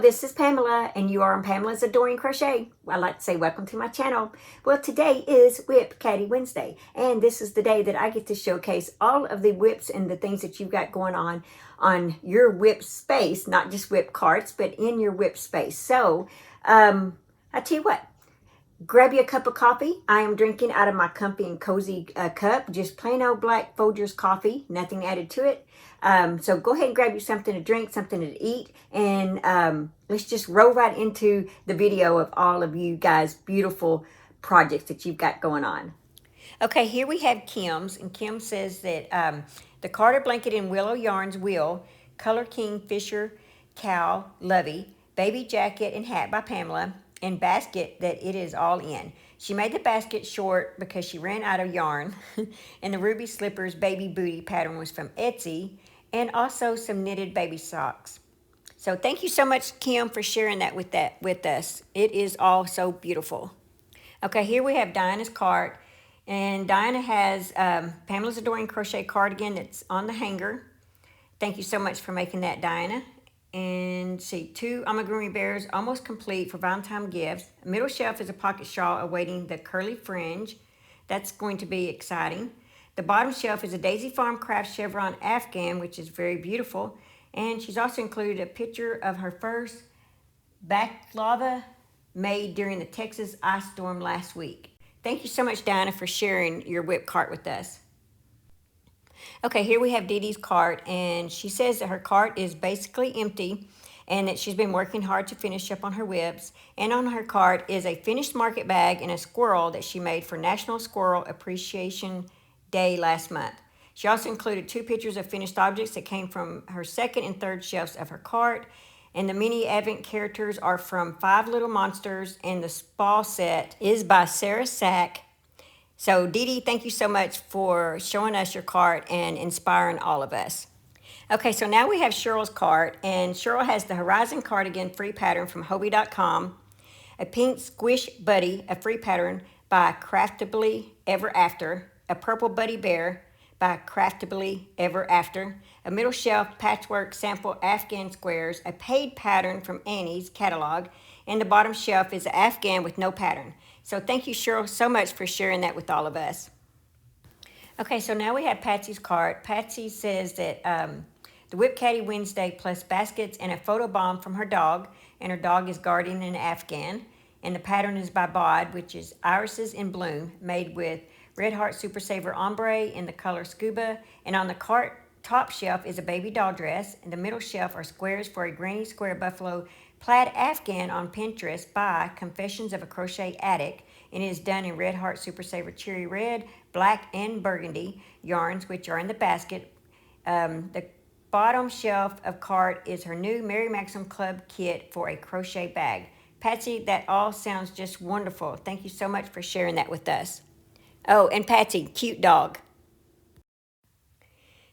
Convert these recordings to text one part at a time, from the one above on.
this is Pamela, and you are on Pamela's Adoring Crochet. I'd like to say welcome to my channel. Well, today is WIP Caddy Wednesday, and this is the day that I get to showcase all of the WIPs and the things that you've got going on your WIP space, not just WIP carts, but in your WIP space. So, I tell you what, grab you a cup of coffee. I am drinking out of my comfy and cozy cup, just plain old black Folgers coffee, nothing added to it. So go ahead and grab you something to drink, something to eat, and let's just roll right into the video of all of you guys' beautiful projects that you've got going on. Okay, here we have Kim's, and Kim says that the Carter Blanket and Willow Yarns Will, Color King Fisher Cow Lovey, Baby Jacket and Hat by Pamela, and basket that it is all in. She made the basket short because she ran out of yarn, and the Ruby Slippers Baby Booty pattern was from Etsy, and also some knitted baby socks. So thank you so much, Kim, for sharing that with us. It is all so beautiful. Okay, here we have Diana's cart, and Diana has Pamela's Adoring Crochet cardigan that's on the hanger. Thank you so much for making that, Diana. And see, 2 amigurumi bears almost complete for Valentine gifts. Middle shelf is a pocket shawl awaiting the curly fringe. That's going to be exciting. The bottom shelf is a Daisy Farm Craft Chevron Afghan, which is very beautiful. And she's also included a picture of her first baklava made during the Texas ice storm last week. Thank you so much, Diana, for sharing your WIP cart with us. Okay, here we have Dee Dee's cart, and she says that her cart is basically empty and that she's been working hard to finish up on her WIPs. And on her cart is a finished market bag and a squirrel that she made for National Squirrel Appreciation Day last month. She also included 2 pictures of finished objects that came from her second and third shelves of her cart. And the mini advent characters are from 5 Little Monsters, and the spa set is by Sarah Sack. So Dee Dee, thank you so much for showing us your cart and inspiring all of us. Okay, so now we have Cheryl's cart, and Cheryl has the Horizon Cardigan free pattern from Hobby.com, a pink Squish Buddy, a free pattern by Craftably Ever After, a purple Buddy Bear by Craftably Ever After, a middle shelf patchwork sample Afghan squares, a paid pattern from Annie's catalog, and the bottom shelf is an Afghan with no pattern. So thank you, Cheryl, so much for sharing that with all of us. Okay, so now we have Patsy's cart. Patsy says that the WIP Caddy Wednesday plus baskets and a photo bomb from her dog, and her dog is guarding an Afghan. And the pattern is by Bod, which is Irises in Bloom, made with Red Heart Super Saver Ombre in the color Scuba. And on the cart top shelf is a baby doll dress, and the middle shelf are squares for a Granny Square Buffalo plaid Afghan on Pinterest by Confessions of a Crochet Addict, and it is done in Red Heart Super Saver Cherry Red, Black, and Burgundy yarns, which are in the basket. The bottom shelf of cart is her new Mary Maxim Club kit for a crochet bag. Patsy, that all sounds just wonderful. Thank you so much for sharing that with us. Oh, and Patsy, cute dog.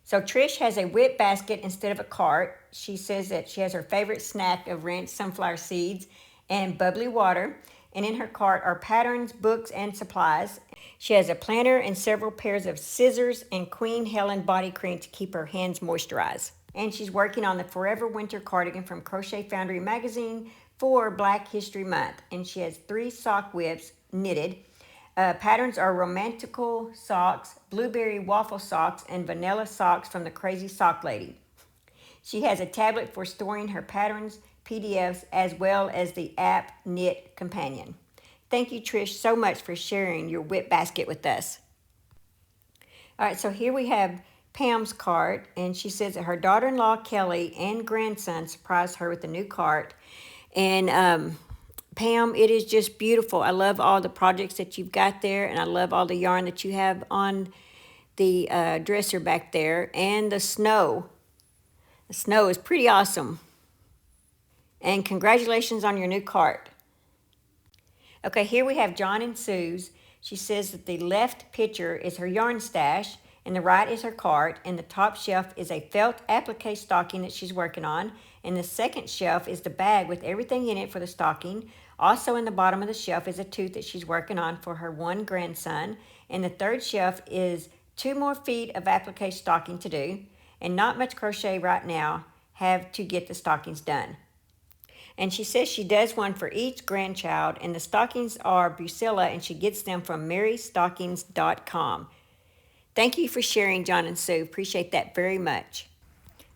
So Trish has a WIP basket instead of a cart. She says that she has her favorite snack of ranch sunflower seeds and bubbly water. And in her cart are patterns, books, and supplies. She has a planner and several pairs of scissors and Queen Helen body cream to keep her hands moisturized. And she's working on the Forever Winter cardigan from Crochet Foundry magazine for Black History Month. And she has 3 sock WIPs knitted. Patterns are romantical socks, blueberry waffle socks, and vanilla socks from the Crazy Sock Lady. She has a tablet for storing her patterns, PDFs, as well as the app Knit Companion. Thank you, Trish, so much for sharing your WIP basket with us. All right, so here we have Pam's cart, and she says that her daughter-in-law, Kelly, and grandson surprised her with a new cart. And Pam, it is just beautiful. I love all the projects that you've got there, and I love all the yarn that you have on the dresser back there, and the snow. The snow is pretty awesome. And congratulations on your new cart. Okay, here we have John and Sue's. She says that the left picture is her yarn stash, and the right is her cart, and the top shelf is a felt applique stocking that she's working on, and the second shelf is the bag with everything in it for the stocking. Also in the bottom of the shelf is a tooth that she's working on for her one grandson, and the third shelf is 2 more feet of applique stocking to do, and not much crochet right now, have to get the stockings done. And she says she does one for each grandchild, and the stockings are Bucilla, and she gets them from marystockings.com. Thank you for sharing, John and Sue. Appreciate that very much.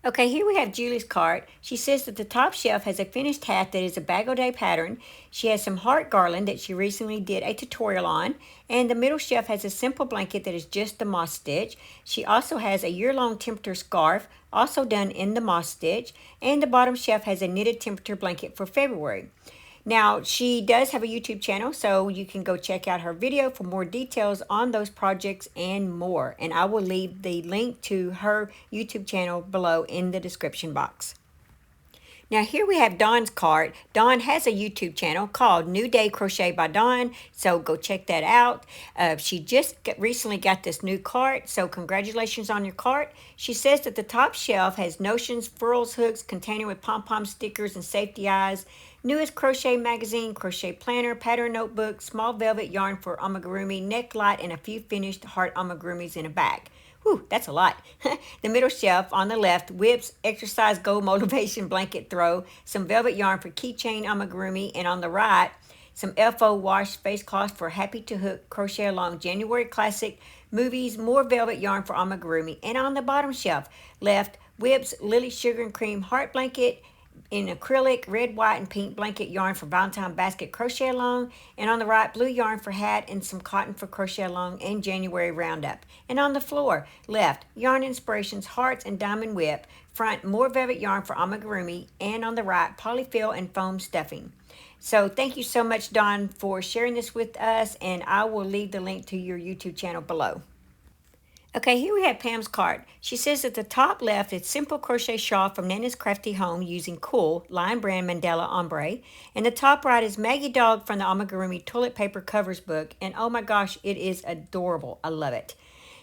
Okay, here we have Julie's cart. She says that the top shelf has a finished hat that is a Bag O' Day pattern. She has some heart garland that she recently did a tutorial on. And the middle shelf has a simple blanket that is just the moss stitch. She also has a year-long temperature scarf, also done in the moss stitch. And the bottom shelf has a knitted temperature blanket for February. Now, she does have a YouTube channel, so you can go check out her video for more details on those projects and more. And I will leave the link to her YouTube channel below in the description box. Now, here we have Dawn's cart. Dawn has a YouTube channel called New Day Crochet by Dawn, so go check that out. She just recently got this new cart, so congratulations on your cart. She says that the top shelf has notions, furls, hooks, container with pom-pom stickers and safety eyes, newest crochet magazine, crochet planner, pattern notebook, small velvet yarn for amigurumi, neck light, and a few finished heart amigurumis in a bag. Whew, that's a lot. The middle shelf on the left, WIP's exercise goal motivation blanket throw, some velvet yarn for keychain amigurumi, and on the right, some FO wash face cloth for happy to hook crochet along January classic movies, more velvet yarn for amigurumi, and on the bottom shelf left, WIP's Lily Sugar and Cream heart blanket, in acrylic, red, white, and pink blanket yarn for Valentine basket crochet along, and on the right, blue yarn for hat and some cotton for crochet along and January roundup. And on the floor, left, yarn inspirations, hearts, and diamond whip, front, more velvet yarn for amigurumi, and on the right, polyfill and foam stuffing. So thank you so much, Dawn, for sharing this with us, and I will leave the link to your YouTube channel below. Okay, here we have Pam's cart. She says at the top left, it's simple crochet shawl from Nana's Crafty Home using Cool Lion Brand Mandala Ombre. And the top right is Maggie Dog from the Amigurumi Toilet Paper Covers book. And oh my gosh, it is adorable. I love it.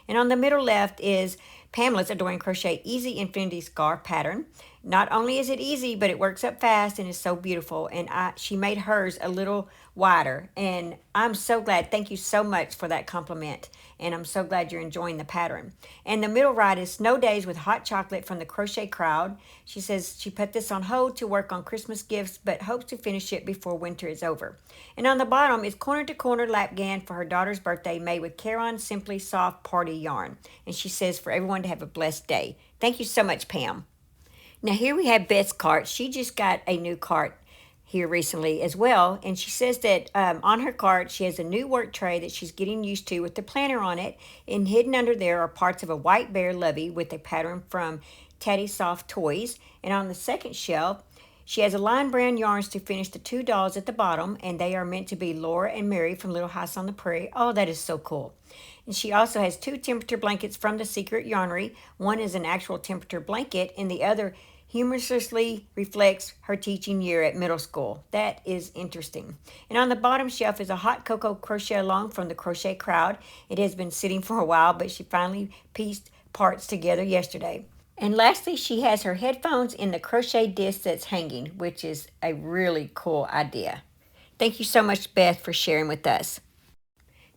And on the middle left is Pamela's Adoring Crochet Easy Infinity Scarf pattern. Not only is it easy, but it works up fast and is so beautiful. And she made hers a little wider. And I'm so glad. Thank you so much for that compliment. And I'm so glad you're enjoying the pattern. And the middle right is Snow Days with Hot Chocolate from the Crochet Crowd. She says she put this on hold to work on Christmas gifts, but hopes to finish it before winter is over. And on the bottom is Corner to Corner Lapgan for her daughter's birthday, made with Caron Simply Soft Party Yarn. And she says for everyone to have a blessed day. Thank you so much, Pam. Now here we have Beth's cart. She just got a new cart here recently as well, and she says that on her cart she has a new work tray that she's getting used to with the planner on it, and hidden under there are parts of a white bear lovey with a pattern from Teddy Soft Toys. And on the second shelf she has a Lion Brand yarns to finish the two dolls at the bottom, and they are meant to be Laura and Mary from Little House on the Prairie. Oh, that is so cool. And she also has two temperature blankets from the Secret Yarnery. One is an actual temperature blanket, and the other humorously reflects her teaching year at middle school. That is interesting. And on the bottom shelf is a hot cocoa crochet along from the Crochet Crowd. It has been sitting for a while, but she finally pieced parts together yesterday. And lastly, she has her headphones in the crochet disc that's hanging, which is a really cool idea. Thank you so much, Beth, for sharing with us.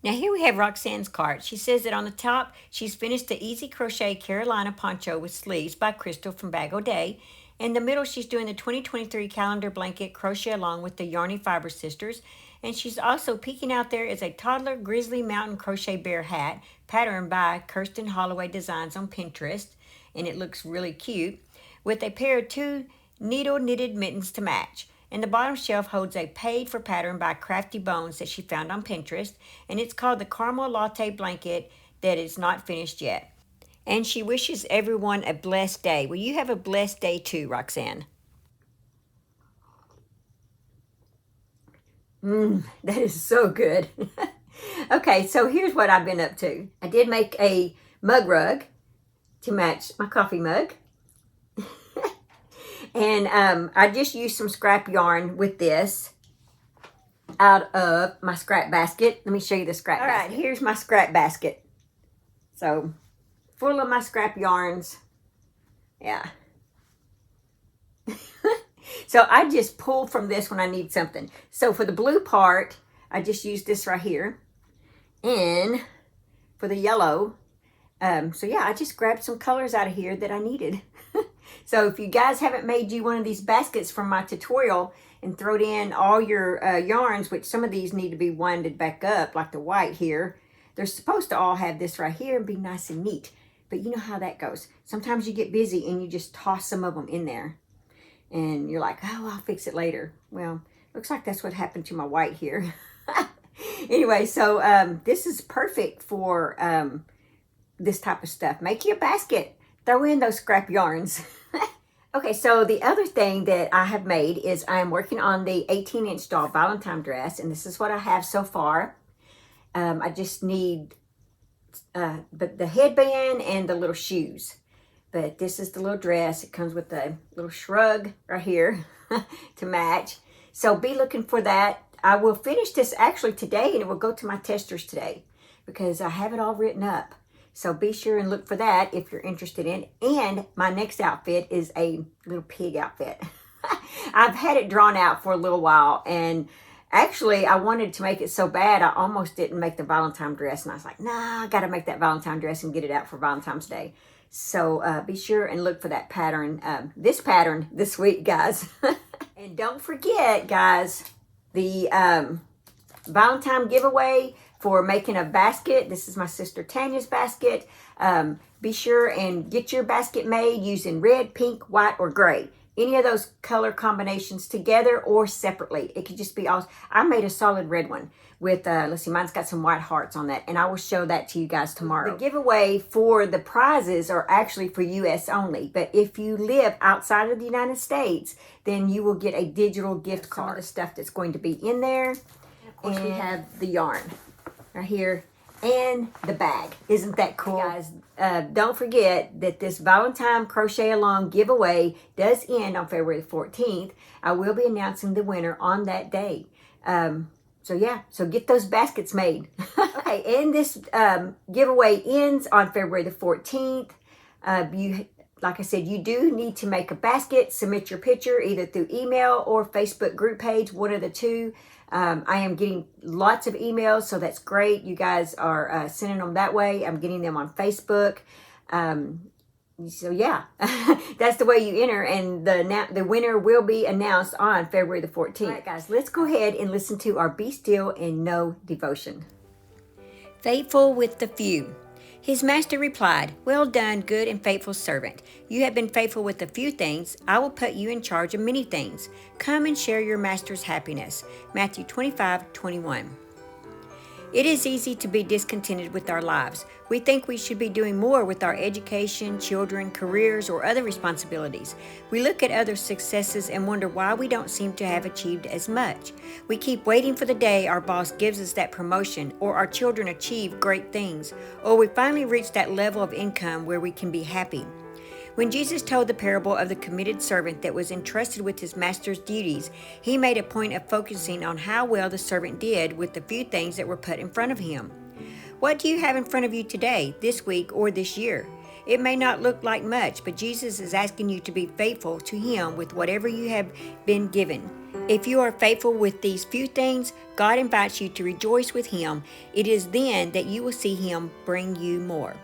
Now here we have Roxanne's cart. She says that on the top, she's finished the Easy Crochet Carolina Poncho with sleeves by Crystal from Bag O' Day. In the middle, she's doing the 2023 calendar blanket crochet along with the Yarny Fiber Sisters. And she's also peeking out there as a toddler Grizzly Mountain Crochet Bear hat, patterned by Kirsten Holloway Designs on Pinterest. And it looks really cute, with a pair of two needle knitted mittens to match. And the bottom shelf holds a paid for pattern by Crafty Bones that she found on Pinterest, and it's called the Caramel Latte Blanket that is not finished yet. And she wishes everyone a blessed day. Well, you have a blessed day too, Roxanne. That is so good. Okay, so here's what I've been up to. I did make a mug rug to match my coffee mug. And I just used some scrap yarn with this out of my scrap basket. Let me show you the scrap basket. All right, here's my scrap basket. So, full of my scrap yarns. Yeah. So, I just pull from this when I need something. So, for the blue part, I just used this right here. And for the yellow, so yeah, I just grabbed some colors out of here that I needed. So if you guys haven't made you one of these baskets from my tutorial, and throw in all your yarns, which some of these need to be winded back up, like the white here. They're supposed to all have this right here and be nice and neat. But you know how that goes. Sometimes you get busy and you just toss some of them in there. And you're like, oh, I'll fix it later. Well, looks like that's what happened to my white here. Anyway, so this is perfect for this type of stuff. Make you a basket. Throw in those scrap yarns. Okay, so the other thing that I have made is I'm working on the 18-inch doll Valentine dress, and this is what I have so far. I just need the headband and the little shoes. But this is the little dress. It comes with a little shrug right here to match. So be looking for that. I will finish this actually today, and it will go to my testers today because I have it all written up. So be sure and look for that if you're interested in. And my next outfit is a little pig outfit. I've had it drawn out for a little while, and actually I wanted to make it so bad I almost didn't make the Valentine dress, and I was like, nah, I gotta make that Valentine dress and get it out for Valentine's Day. So be sure and look for that pattern, this pattern this week, guys. And don't forget, guys, the Valentine giveaway for making a basket. This is my sister Tanya's basket. Be sure and get your basket made using red, pink, white, or gray. Any of those color combinations together or separately. It could just be all. I made a solid red one with, let's see, mine's got some white hearts on that, and I will show that to you guys tomorrow. The giveaway for the prizes are actually for US only, but if you live outside of the United States, then you will get a digital gift card. Some of the stuff that's going to be in there. And of course, we have the yarn right here and the bag. Isn't that cool? Guys, don't forget that this Valentine Crochet Along giveaway does end on February 14th. I will be announcing the winner on that day. So yeah, so get those baskets made. Okay, and this giveaway ends on February the 14th. Like I said, you do need to make a basket, submit your picture either through email or Facebook group page, one of the two. I am getting lots of emails, so that's great. You guys are sending them that way. I'm getting them on Facebook. So yeah, that's the way you enter, and the winner will be announced on February the 14th. All right, guys, let's go ahead and listen to our Be Still and Know devotion. Faithful with the few. His master replied, "Well done, good and faithful servant. You have been faithful with a few things. I will put you in charge of many things. Come and share your master's happiness." Matthew 25:21. It is easy to be discontented with our lives. We think we should be doing more with our education, children, careers, or other responsibilities. We look at others' successes and wonder why we don't seem to have achieved as much. We keep waiting for the day our boss gives us that promotion, or our children achieve great things, or we finally reach that level of income where we can be happy. When Jesus told the parable of the committed servant that was entrusted with his master's duties, he made a point of focusing on how well the servant did with the few things that were put in front of him. What do you have in front of you today, this week, or this year? It may not look like much, but Jesus is asking you to be faithful to him with whatever you have been given. If you are faithful with these few things, God invites you to rejoice with him. It is then that you will see him bring you more.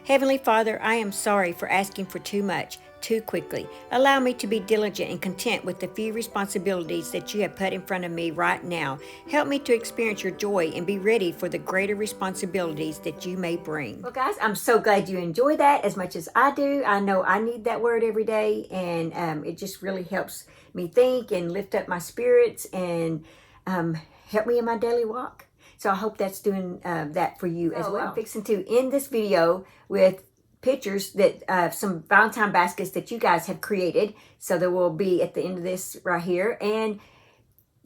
Heavenly Father, I am sorry for asking for too much, too quickly. Allow me to be diligent and content with the few responsibilities that you have put in front of me right now. Help me to experience your joy and be ready for the greater responsibilities that you may bring. Well, guys, I'm so glad you enjoy that as much as I do. I know I need that word every day, and it just really helps me think and lift up my spirits and help me in my daily walk. So I hope that's doing that for you as well. I'm fixing to end this video with pictures that some Valentine baskets that you guys have created. So there will be at the end of this right here. And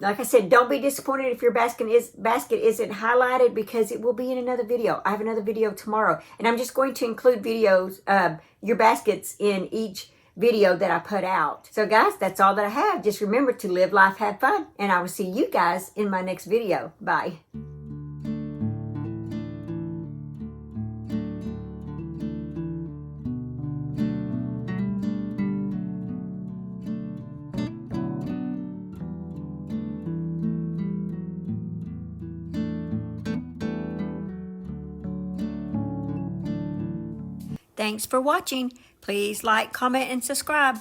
like I said, don't be disappointed if your basket isn't highlighted, because it will be in another video. I have another video tomorrow, and I'm just going to include videos, your baskets in each video that I put out. So guys, that's all that I have. Just remember to live life, have fun, and I will see you guys in my next video. Bye. Thanks for watching. Please like, comment, and subscribe.